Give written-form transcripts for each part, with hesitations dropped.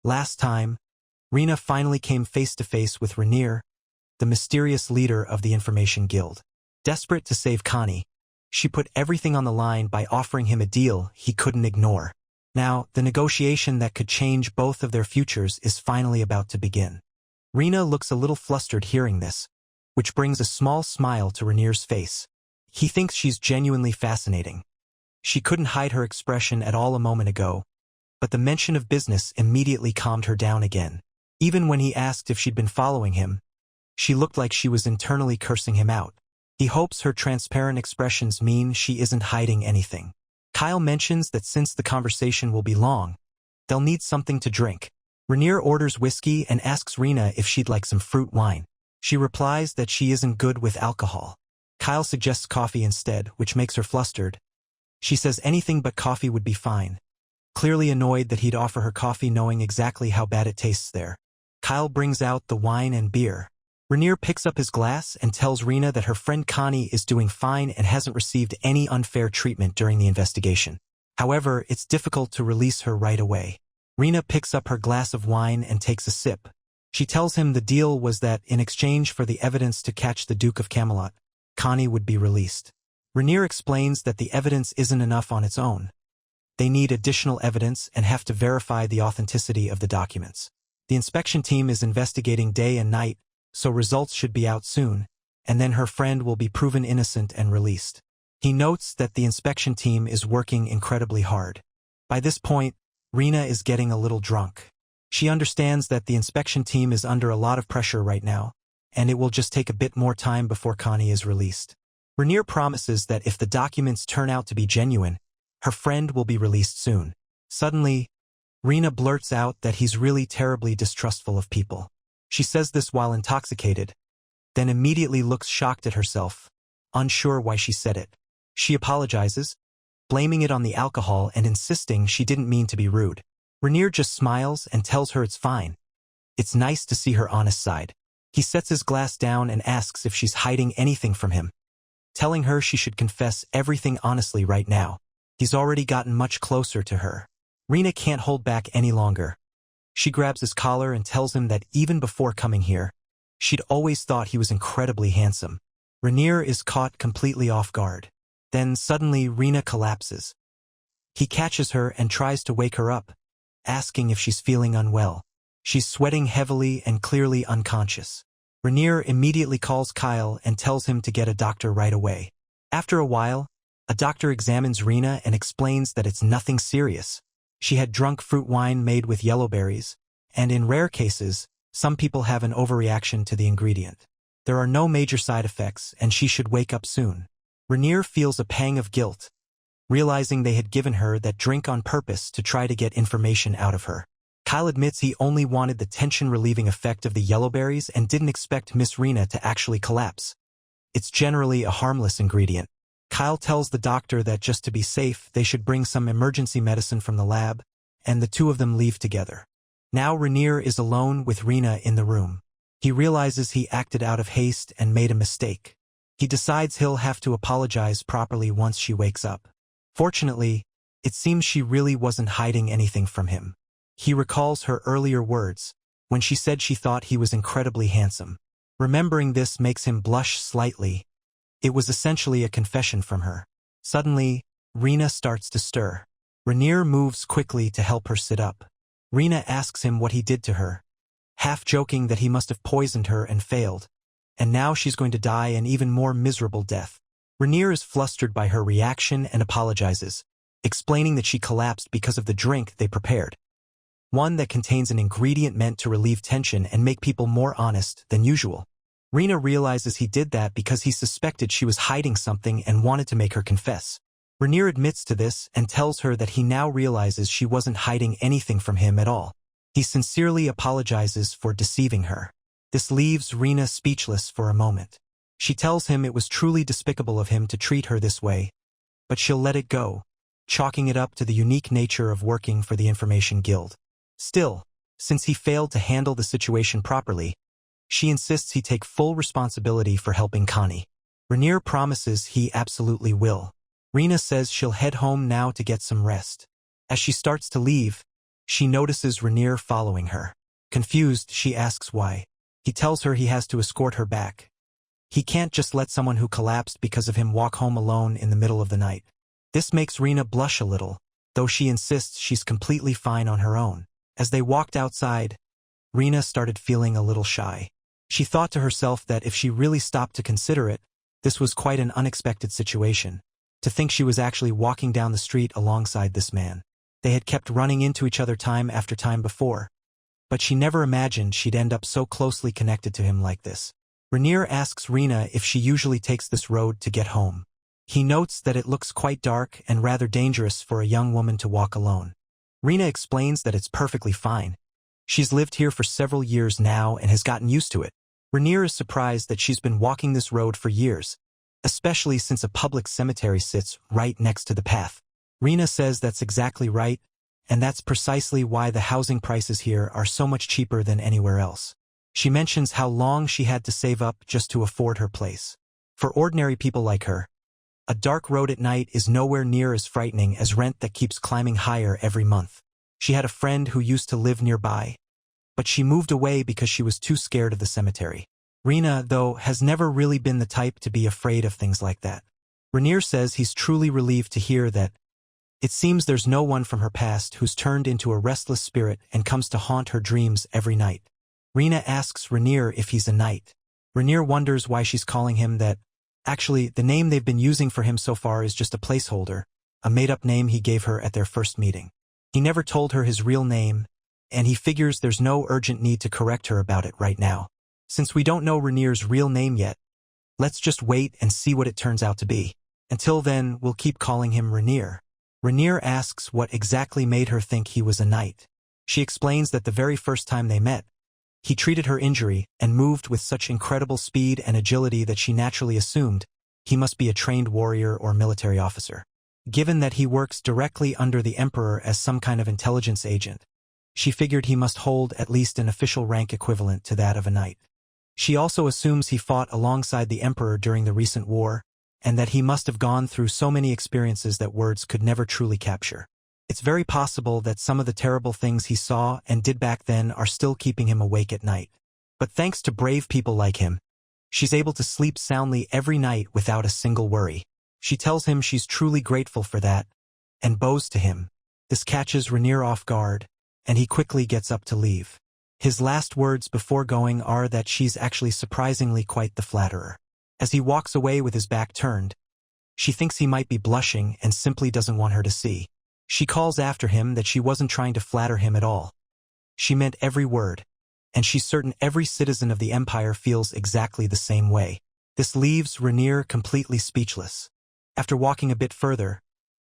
Last time, Rina finally came face to face with Rainier, the mysterious leader of the Information Guild. Desperate to save Connie, she put everything on the line by offering him a deal he couldn't ignore. Now, the negotiation that could change both of their futures is finally about to begin. Rina looks a little flustered hearing this, which brings a small smile to Rainier's face. He thinks she's genuinely fascinating. She couldn't hide her expression at all a moment ago, but the mention of business immediately calmed her down again. Even when he asked if she'd been following him, she looked like she was internally cursing him out. He hopes her transparent expressions mean she isn't hiding anything. Kyle mentions that since the conversation will be long, they'll need something to drink. Rainier orders whiskey and asks Rina if she'd like some fruit wine. She replies that she isn't good with alcohol. Kyle suggests coffee instead, which makes her flustered. She says anything but coffee would be fine, clearly annoyed that he'd offer her coffee knowing exactly how bad it tastes there. Kyle brings out the wine and beer. Rainier picks up his glass and tells Rina that her friend Connie is doing fine and hasn't received any unfair treatment during the investigation. However, it's difficult to release her right away. Rina picks up her glass of wine and takes a sip. She tells him the deal was that, in exchange for the evidence to catch the Duke of Camelot, Connie would be released. Rainier explains that the evidence isn't enough on its own. They need additional evidence and have to verify the authenticity of the documents. The inspection team is investigating day and night, so results should be out soon, and then her friend will be proven innocent and released. He notes that the inspection team is working incredibly hard. By this point, Rina is getting a little drunk. She understands that the inspection team is under a lot of pressure right now, and it will just take a bit more time before Connie is released. Rainier promises that if the documents turn out to be genuine, her friend will be released soon. Suddenly, Rina blurts out that he's really terribly distrustful of people. She says this while intoxicated, then immediately looks shocked at herself, unsure why she said it. She apologizes, blaming it on the alcohol and insisting she didn't mean to be rude. Rainier just smiles and tells her it's fine. It's nice to see her honest side. He sets his glass down and asks if she's hiding anything from him, telling her she should confess everything honestly right now. He's already gotten much closer to her. Rina can't hold back any longer. She grabs his collar and tells him that even before coming here, she'd always thought he was incredibly handsome. Rainier is caught completely off guard. Then suddenly Rina collapses. He catches her and tries to wake her up, asking if she's feeling unwell. She's sweating heavily and clearly unconscious. Rainier immediately calls Kyle and tells him to get a doctor right away. After a while, a doctor examines Rina and explains that it's nothing serious. She had drunk fruit wine made with yellow berries, and in rare cases, some people have an overreaction to the ingredient. There are no major side effects, and she should wake up soon. Rainier feels a pang of guilt, realizing they had given her that drink on purpose to try to get information out of her. Kyle admits he only wanted the tension-relieving effect of the yellow berries and didn't expect Miss Rina to actually collapse. It's generally a harmless ingredient. Kyle tells the doctor that just to be safe, they should bring some emergency medicine from the lab, and the two of them leave together. Now Rainier is alone with Rina in the room. He realizes he acted out of haste and made a mistake. He decides he'll have to apologize properly once she wakes up. Fortunately, it seems she really wasn't hiding anything from him. He recalls her earlier words, when she said she thought he was incredibly handsome. Remembering this makes him blush slightly. It was essentially a confession from her. Suddenly, Rina starts to stir. Rainier moves quickly to help her sit up. Rina asks him what he did to her, half joking that he must have poisoned her and failed, and now she's going to die an even more miserable death. Rainier is flustered by her reaction and apologizes, explaining that she collapsed because of the drink they prepared, one that contains an ingredient meant to relieve tension and make people more honest than usual. Rina realizes he did that because he suspected she was hiding something and wanted to make her confess. Rainier admits to this and tells her that he now realizes she wasn't hiding anything from him at all. He sincerely apologizes for deceiving her. This leaves Rina speechless for a moment. She tells him it was truly despicable of him to treat her this way, but she'll let it go, chalking it up to the unique nature of working for the Information Guild. Still, since he failed to handle the situation properly, she insists he take full responsibility for helping Connie. Rainier promises he absolutely will. Rina says she'll head home now to get some rest. As she starts to leave, She notices Rainier following her. Confused, she asks why. He tells her he has to escort her back. He can't just let someone who collapsed because of him walk home alone in the middle of the night. This makes Rina blush a little, though she insists she's completely fine on her own. As they walked outside, Rina started feeling a little shy. She thought to herself that if she really stopped to consider it, this was quite an unexpected situation. To think she was actually walking down the street alongside this man. They had kept running into each other time after time before, but she never imagined she'd end up so closely connected to him like this. Rainier asks Rina if she usually takes this road to get home. He notes that it looks quite dark and rather dangerous for a young woman to walk alone. Rina explains that it's perfectly fine. She's lived here for several years now and has gotten used to it. Rainier is surprised that she's been walking this road for years, especially since a public cemetery sits right next to the path. Rina says that's exactly right, and that's precisely why the housing prices here are so much cheaper than anywhere else. She mentions how long she had to save up just to afford her place. For ordinary people like her, a dark road at night is nowhere near as frightening as rent that keeps climbing higher every month. She had a friend who used to live nearby, but she moved away because she was too scared of the cemetery. Rina, though, has never really been the type to be afraid of things like that. Rainier says he's truly relieved to hear that it seems there's no one from her past who's turned into a restless spirit and comes to haunt her dreams every night. Rina asks Rainier if he's a knight. Rainier wonders why she's calling him that. Actually, the name they've been using for him so far is just a placeholder, a made-up name he gave her at their first meeting. He never told her his real name, and he figures there's no urgent need to correct her about it right now. Since we don't know Rainier's real name yet, let's just wait and see what it turns out to be. Until then, we'll keep calling him Rainier. Rainier asks what exactly made her think he was a knight. She explains that the very first time they met, he treated her injury and moved with such incredible speed and agility that she naturally assumed he must be a trained warrior or military officer. Given that he works directly under the emperor as some kind of intelligence agent, she figured he must hold at least an official rank equivalent to that of a knight. She also assumes he fought alongside the emperor during the recent war, and that he must have gone through so many experiences that words could never truly capture. It's very possible that some of the terrible things he saw and did back then are still keeping him awake at night. But thanks to brave people like him, she's able to sleep soundly every night without a single worry. She tells him she's truly grateful for that, and bows to him. This catches Rainier off guard, and he quickly gets up to leave. His last words before going are that she's actually surprisingly quite the flatterer. As he walks away with his back turned, she thinks he might be blushing and simply doesn't want her to see. She calls after him that she wasn't trying to flatter him at all. She meant every word, and she's certain every citizen of the empire feels exactly the same way. This leaves Rainier completely speechless. After walking a bit further,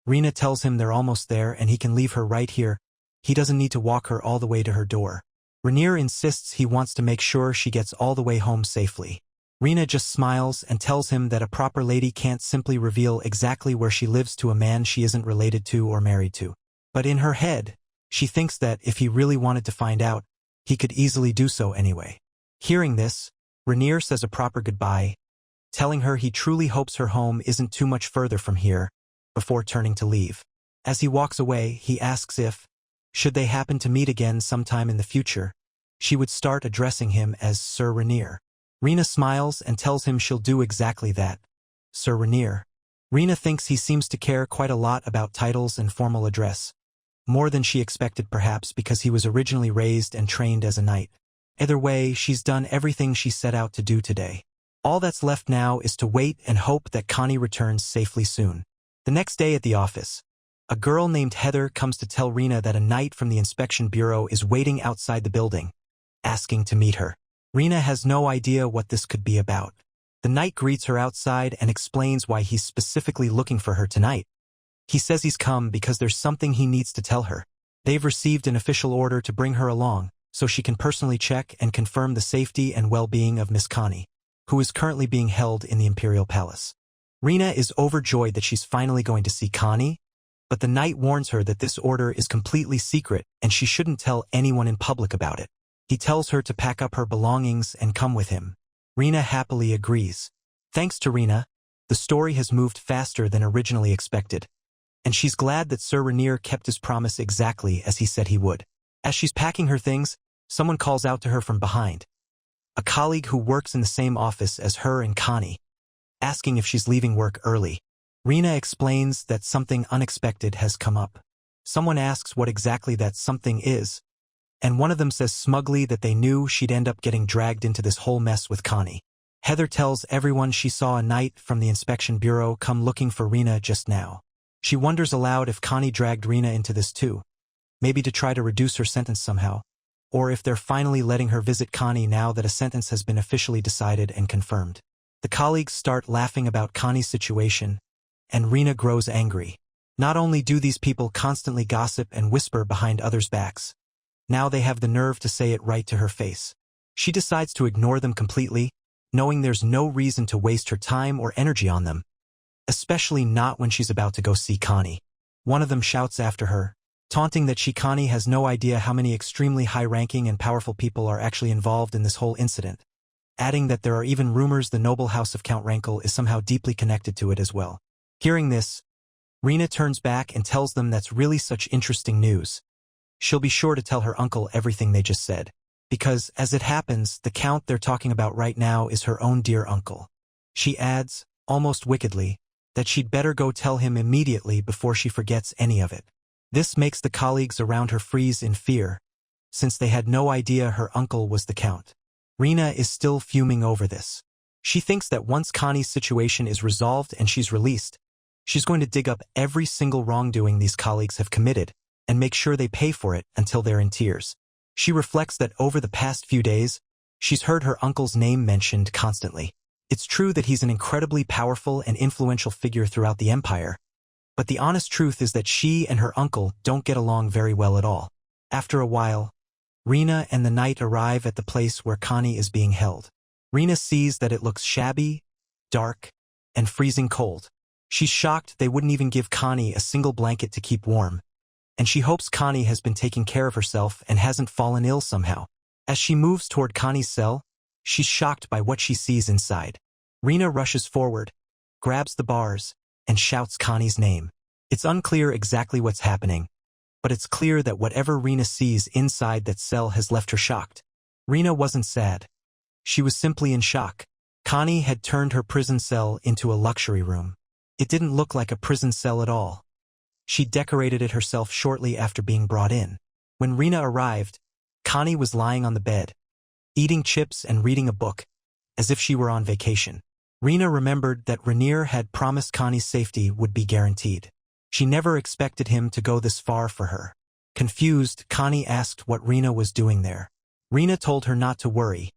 Rina tells him they're almost there and he can leave her right here. He doesn't need to walk her all the way to her door. Rainier insists he wants to make sure she gets all the way home safely. Rina just smiles and tells him that a proper lady can't simply reveal exactly where she lives to a man she isn't related to or married to. But in her head, she thinks that if he really wanted to find out, he could easily do so anyway. Hearing this, Rainier says a proper goodbye, telling her he truly hopes her home isn't too much further from here, before turning to leave. As he walks away, he asks if, should they happen to meet again sometime in the future, she would start addressing him as Sir Rainier. Rina smiles and tells him she'll do exactly that. Sir Rainier. Rina thinks he seems to care quite a lot about titles and formal address. More than she expected perhaps because he was originally raised and trained as a knight. Either way, she's done everything she set out to do today. All that's left now is to wait and hope that Connie returns safely soon. The next day at the office, a girl named Heather comes to tell Rina that a knight from the inspection bureau is waiting outside the building, asking to meet her. Rina has no idea what this could be about. The knight greets her outside and explains why he's specifically looking for her tonight. He says he's come because there's something he needs to tell her. They've received an official order to bring her along, so she can personally check and confirm the safety and well-being of Miss Connie, who is currently being held in the Imperial Palace. Rina is overjoyed that she's finally going to see Connie, but the knight warns her that this order is completely secret and she shouldn't tell anyone in public about it. He tells her to pack up her belongings and come with him. Rina happily agrees. Thanks to Rina, the story has moved faster than originally expected, and she's glad that Sir Rainier kept his promise exactly as he said he would. As she's packing her things, someone calls out to her from behind. A colleague who works in the same office as her and Connie, asking if she's leaving work early. Rina explains that something unexpected has come up. Someone asks what exactly that something is, and one of them says smugly that they knew she'd end up getting dragged into this whole mess with Connie. Heather tells everyone she saw a knight from the inspection bureau come looking for Rina just now. She wonders aloud if Connie dragged Rina into this too, maybe to try to reduce her sentence somehow, or if they're finally letting her visit Connie now that a sentence has been officially decided and confirmed. The colleagues start laughing about Connie's situation, and Rina grows angry. Not only do these people constantly gossip and whisper behind others' backs, now they have the nerve to say it right to her face. She decides to ignore them completely, knowing there's no reason to waste her time or energy on them, especially not when she's about to go see Connie. One of them shouts after her, taunting that Connie has no idea how many extremely high-ranking and powerful people are actually involved in this whole incident, adding that there are even rumors the noble house of Count Rankle is somehow deeply connected to it as well. Hearing this, Rina turns back and tells them that's really such interesting news. She'll be sure to tell her uncle everything they just said, because, as it happens, the Count they're talking about right now is her own dear uncle. She adds, almost wickedly, that she'd better go tell him immediately before she forgets any of it. This makes the colleagues around her freeze in fear, since they had no idea her uncle was the Count. Rina is still fuming over this. She thinks that once Connie's situation is resolved and she's released, she's going to dig up every single wrongdoing these colleagues have committed and make sure they pay for it until they're in tears. She reflects that over the past few days, she's heard her uncle's name mentioned constantly. It's true that he's an incredibly powerful and influential figure throughout the Empire, but the honest truth is that she and her uncle don't get along very well at all. After a while, Rina and the knight arrive at the place where Connie is being held. Rina sees that it looks shabby, dark, and freezing cold. She's shocked they wouldn't even give Connie a single blanket to keep warm, and she hopes Connie has been taking care of herself and hasn't fallen ill somehow. As she moves toward Connie's cell, she's shocked by what she sees inside. Rina rushes forward, grabs the bars, and shouts Connie's name. It's unclear exactly what's happening, but it's clear that whatever Rina sees inside that cell has left her shocked. Rina wasn't sad. She was simply in shock. Connie had turned her prison cell into a luxury room. It didn't look like a prison cell at all. She decorated it herself shortly after being brought in. When Rina arrived, Connie was lying on the bed, eating chips and reading a book, as if she were on vacation. Rina remembered that Rainier had promised Connie's safety would be guaranteed. She never expected him to go this far for her. Confused, Connie asked what Rina was doing there. Rina told her not to worry.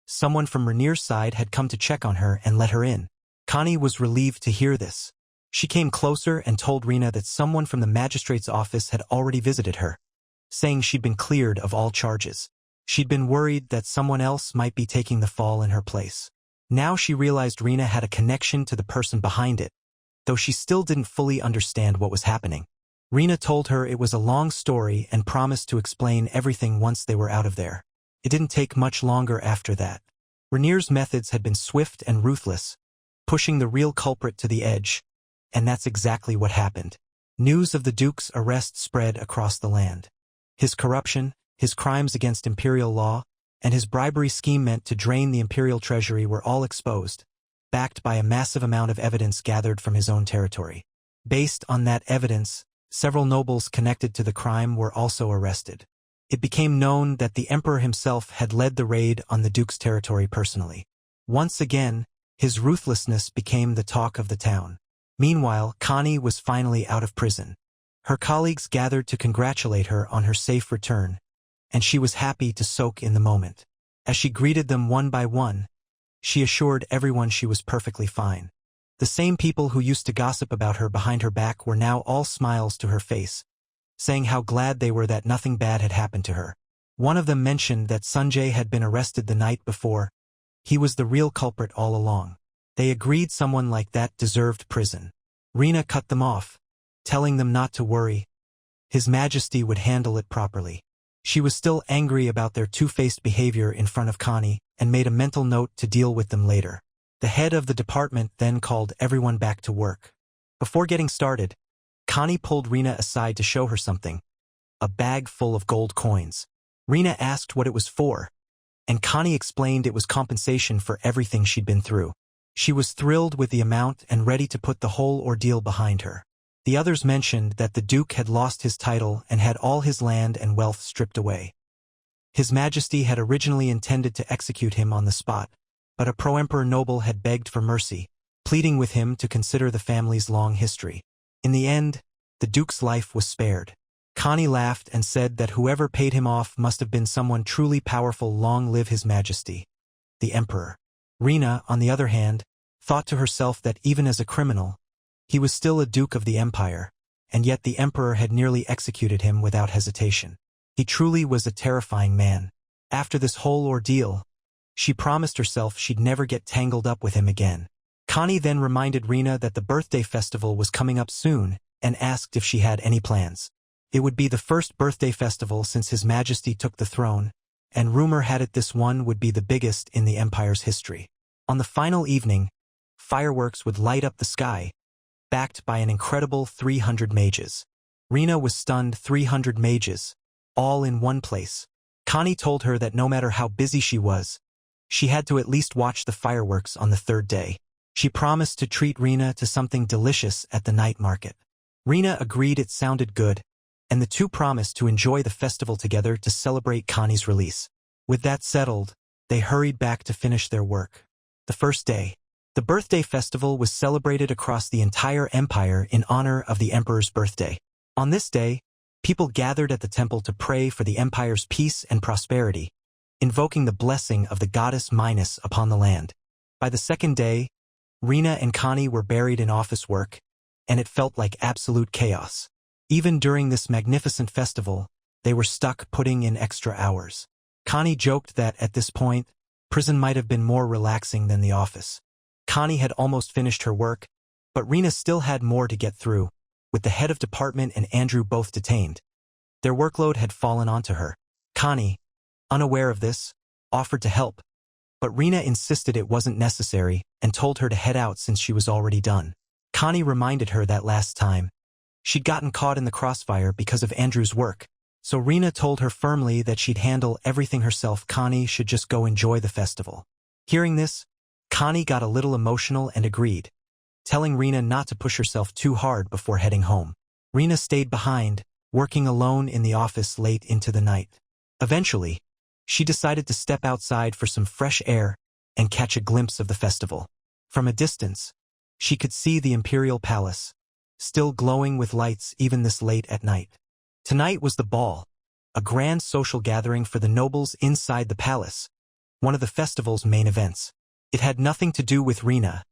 Someone from Rainier's side had come to check on her and let her in. Connie was relieved to hear this. She came closer and told Rina that someone from the magistrate's office had already visited her, saying she'd been cleared of all charges. She'd been worried that someone else might be taking the fall in her place. Now she realized Rina had a connection to the person behind it, though she still didn't fully understand what was happening. Rina told her it was a long story and promised to explain everything once they were out of there. It didn't take much longer after that. Rainier's methods had been swift and ruthless, pushing the real culprit to the edge, and that's exactly what happened. News of the Duke's arrest spread across the land. His corruption, his crimes against imperial law, and his bribery scheme meant to drain the imperial treasury were all exposed, backed by a massive amount of evidence gathered from his own territory. Based on that evidence, several nobles connected to the crime were also arrested. It became known that the emperor himself had led the raid on the Duke's territory personally. Once again, his ruthlessness became the talk of the town. Meanwhile, Connie was finally out of prison. Her colleagues gathered to congratulate her on her safe return, and she was happy to soak in the moment. As she greeted them one by one, she assured everyone she was perfectly fine. The same people who used to gossip about her behind her back were now all smiles to her face, saying how glad they were that nothing bad had happened to her. One of them mentioned that Sanjay had been arrested the night before. He was the real culprit all along. They agreed someone like that deserved prison. Rina cut them off, telling them not to worry. His Majesty would handle it properly. She was still angry about their two-faced behavior in front of Connie and made a mental note to deal with them later. The head of the department then called everyone back to work. Before getting started, Connie pulled Rina aside to show her something, a bag full of gold coins. Rina asked what it was for, and Connie explained it was compensation for everything she'd been through. She was thrilled with the amount and ready to put the whole ordeal behind her. The others mentioned that the Duke had lost his title and had all his land and wealth stripped away. His Majesty had originally intended to execute him on the spot, but a pro-emperor noble had begged for mercy, pleading with him to consider the family's long history. In the end, the Duke's life was spared. Connie laughed and said that whoever paid him off must have been someone truly powerful. Long live His Majesty, the Emperor. Rina, on the other hand, thought to herself that even as a criminal, he was still a Duke of the Empire, and yet the Emperor had nearly executed him without hesitation. He truly was a terrifying man. After this whole ordeal, she promised herself she'd never get tangled up with him again. Connie then reminded Rina that the birthday festival was coming up soon and asked if she had any plans. It would be the first birthday festival since His Majesty took the throne, and rumor had it this one would be the biggest in the Empire's history. On the final evening, fireworks would light up the sky, backed by an incredible 300 mages. Rina was stunned. 300 mages, all in one place. Connie told her that no matter how busy she was, she had to at least watch the fireworks on the third day. She promised to treat Rina to something delicious at the night market. Rina agreed. It sounded good, and the two promised to enjoy the festival together to celebrate Connie's release. With that settled, they hurried back to finish their work. The first day, the birthday festival was celebrated across the entire empire in honor of the Emperor's birthday. On this day, people gathered at the temple to pray for the empire's peace and prosperity, invoking the blessing of the goddess Minas upon the land. By the second day, Rina and Connie were buried in office work, and it felt like absolute chaos. Even during this magnificent festival, they were stuck putting in extra hours. Connie joked that, at this point, prison might have been more relaxing than the office. Connie had almost finished her work, but Rina still had more to get through, with the head of department and Andrew both detained. Their workload had fallen onto her. Connie, unaware of this, offered to help, but Rina insisted it wasn't necessary and told her to head out since she was already done. Connie reminded her that last time, she'd gotten caught in the crossfire because of Andrew's work, so Rina told her firmly that she'd handle everything herself. Connie should just go enjoy the festival. Hearing this, Connie got a little emotional and agreed, telling Rina not to push herself too hard before heading home. Rina stayed behind, working alone in the office late into the night. Eventually, she decided to step outside for some fresh air and catch a glimpse of the festival. From a distance, she could see the imperial palace, still glowing with lights even this late at night. Tonight was the ball, a grand social gathering for the nobles inside the palace, one of the festival's main events. It had nothing to do with Rina.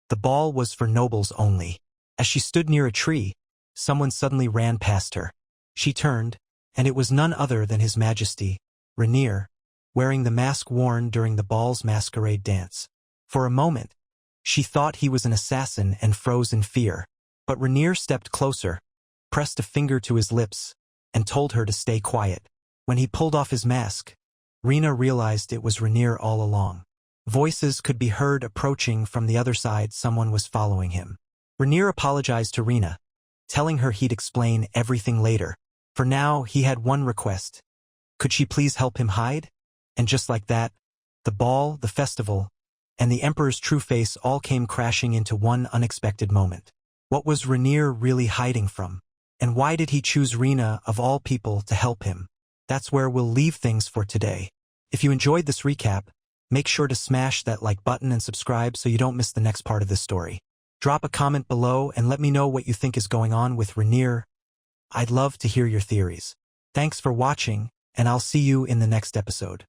The ball was for nobles only. As she stood near a tree, someone suddenly ran past her. She turned, and it was none other than His Majesty, Rainier, wearing the mask worn during the ball's masquerade dance. For a moment, she thought he was an assassin and froze in fear, but Rainier stepped closer, pressed a finger to his lips, and told her to stay quiet. When he pulled off his mask, Rina realized it was Rainier all along. Voices could be heard approaching from the other side. Someone was following him. Rainier apologized to Rina, telling her he'd explain everything later. For now, he had one request. Could she please help him hide? And just like that, the ball, the festival, and the Emperor's true face all came crashing into one unexpected moment. What was Rainier really hiding from? And why did he choose Rina, of all people, to help him? That's where we'll leave things for today. If you enjoyed this recap, make sure to smash that like button and subscribe so you don't miss the next part of this story. Drop a comment below and let me know what you think is going on with Rainier. I'd love to hear your theories. Thanks for watching, and I'll see you in the next episode.